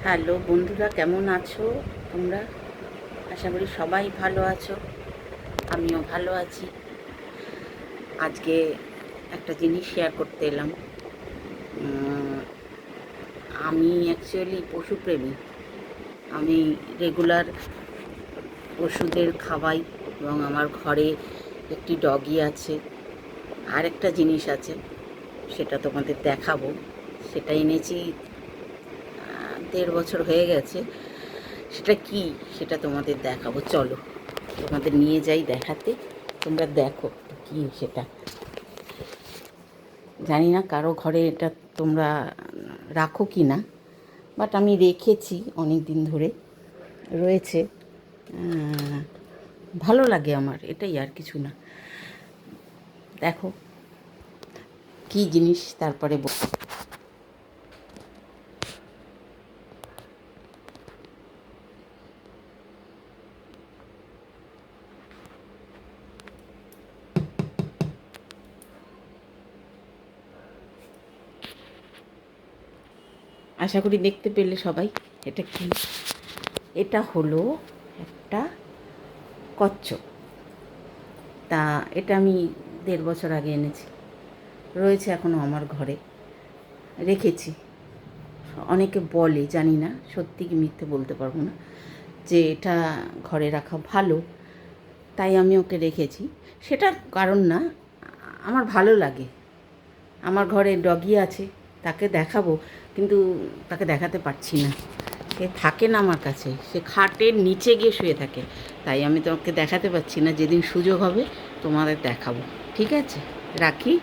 Hello বন্ধুরা, কেমন আছো তোমরা? আশা করি সবাই ভালো আছো, আমিও ভালো আছি। আজকে একটা জিনিস শেয়ার করতে এলাম। আমি অ্যাকচুয়ালি পশুপ্রেমী। আমি রেগুলার পশুদের খাওয়াই এবং আমার ঘরে একটি ডগি আছে। আর একটা জিনিস আছে, সেটা তোমাদের দেখাবো। সেটা এনেছি 1.5 বছর হয়ে গেছে। সেটা কি, সেটা তোমাদের দেখাবো। চলো তোমাদের নিয়ে যাই দেখাতে, তোমরা দেখো কি সেটা। জানি না কারো ঘরে এটা তোমরা রাখো কি না, বাট আমি রেখেছি অনেক দিন ধরে, রয়েছে। ভালো লাগে আমার, এটাই, আর কিছু না। দেখো কি জিনিস, তারপরে আশা করি দেখতে পেলে সবাই। এটা কি? এটা হলো একটা কচ্ছপ। তা এটা আমি 1.5 বছর আগে এনেছি, রয়েছে এখনও আমার ঘরে, রেখেছি। অনেকে বলে, জানি না সত্যি কি মিথ্যে বলতে পারবো না, যে এটা ঘরে রাখা ভালো, তাই আমি ওকে রেখেছি। সেটার কারণ না, আমার ভালো লাগে। আমার ঘরে ডগি আছে, তাকে দেখাবো, কিন্তু তাকে দেখাতে পারছি না। সে থাকে না আমার কাছে, সে খাটের নিচে গিয়ে শুয়ে থাকে। তাই আমি তোমাকে দেখাতে পারছি না। যেদিন সুযোগ হবে তোমাদের দেখাবো। ঠিক আছে, রাখি।